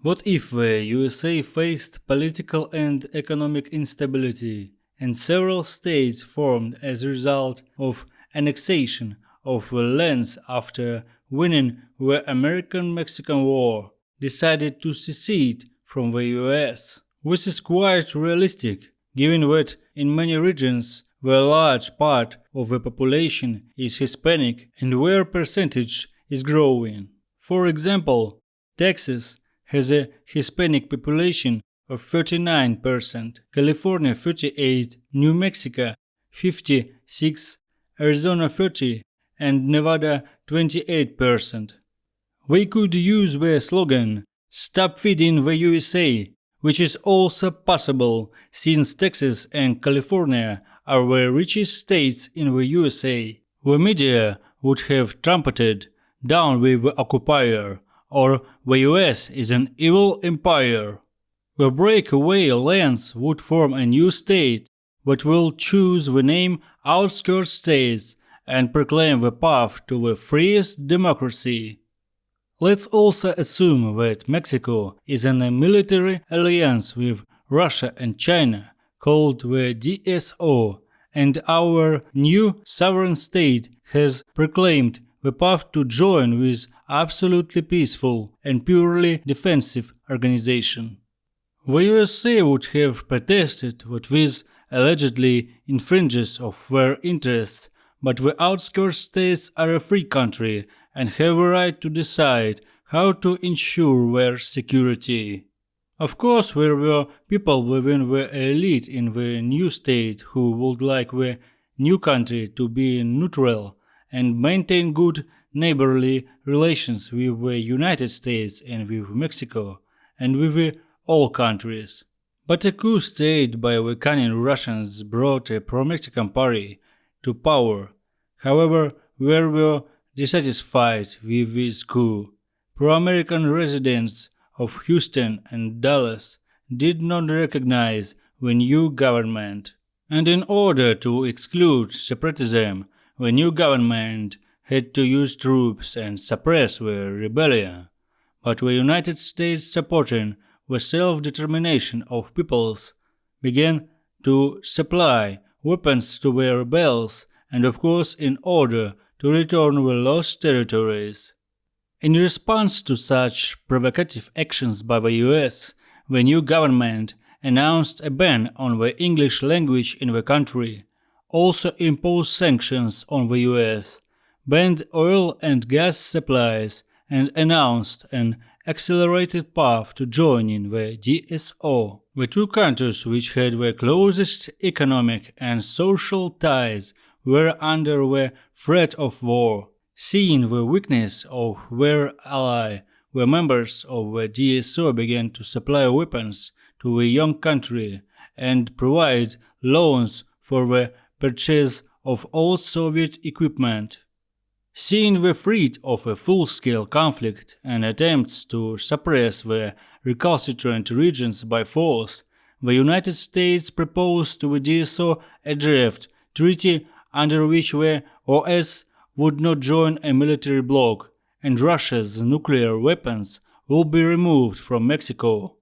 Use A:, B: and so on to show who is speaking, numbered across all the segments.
A: What if the USA faced political and economic instability, and several states formed as a result of annexation of the lands after winning the American-Mexican War, decided to secede from the US? This is quite realistic, given that in many regions where a large part of the population is Hispanic and their percentage is growing. For example, Texas has a Hispanic population of 39%, California 38%, New Mexico 56%, Arizona 30%, and Nevada 28%. We could use the slogan, "Stop feeding the USA," which is also possible since Texas and California are the richest states in the USA. The media would have trumpeted, "Down with the occupier," or "The US is an evil empire." The breakaway lands would form a new state that will choose the name Outskirt States and proclaim the path to the freest democracy. Let's also assume that Mexico is in a military alliance with Russia and China, called the DSO, and our new sovereign state has proclaimed the path to join with absolutely peaceful and purely defensive organization. The USA would have protested that this allegedly infringes of their interests, but the outskirts states are a free country and have a right to decide how to ensure their security. Of course, there were people within the elite in the new state who would like the new country to be neutral and maintain good neighborly relations with the United States and with Mexico and with all countries. But a coup staged by the cunning Russians brought a pro-Mexican party to power. However, we were dissatisfied with this coup. Pro-American residents of Houston and Dallas did not recognize the new government, and in order to exclude separatism, the new government had to use troops and suppress the rebellion. But the United States, supporting the self-determination of peoples, began to supply weapons to the rebels and, of course, in order to return the lost territories. In response to such provocative actions by the US, the new government announced a ban on the English language in the country, also imposed sanctions on the US, banned oil and gas supplies, and announced an accelerated path to joining the DSO. The two countries which had the closest economic and social ties were under the threat of war. Seeing the weakness of their ally, the members of the DSO began to supply weapons to the young country and provide loans for the purchase of all Soviet equipment. Seeing the threat of a full-scale conflict and attempts to suppress the recalcitrant regions by force, the United States proposed to the DSO a draft treaty under which the OS would not join a military bloc, and Russia's nuclear weapons will be removed from Mexico.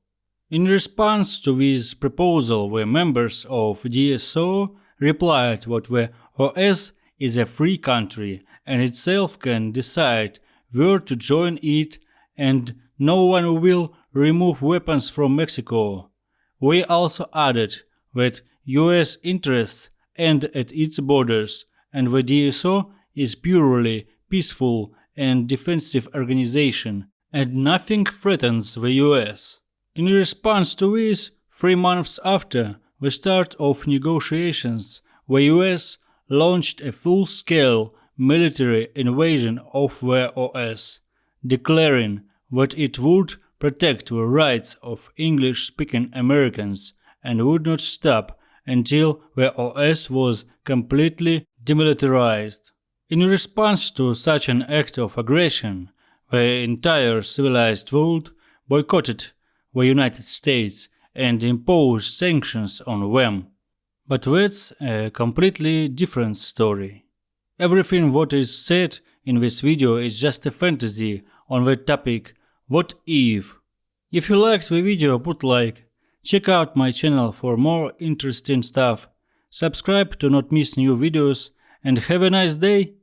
A: In response to this proposal, the members of DSO replied that the OS is a free country and itself can decide where to join it, and no one will remove weapons from Mexico. We also added that US interests end at its borders, and the DSO is purely peaceful and defensive organization, and nothing threatens the US. In response to this, 3 months after the start of negotiations, the US launched a full-scale military invasion of the OS, declaring that it would protect the rights of English-speaking Americans and would not stop until the OS was completely demilitarized. In response to such an act of aggression, the entire civilized world boycotted the United States and imposed sanctions on them. But that's a completely different story. Everything what is said in this video is just a fantasy on the topic "What if?" If you liked the video, put like. Check out my channel for more interesting stuff. Subscribe to not miss new videos and have a nice day!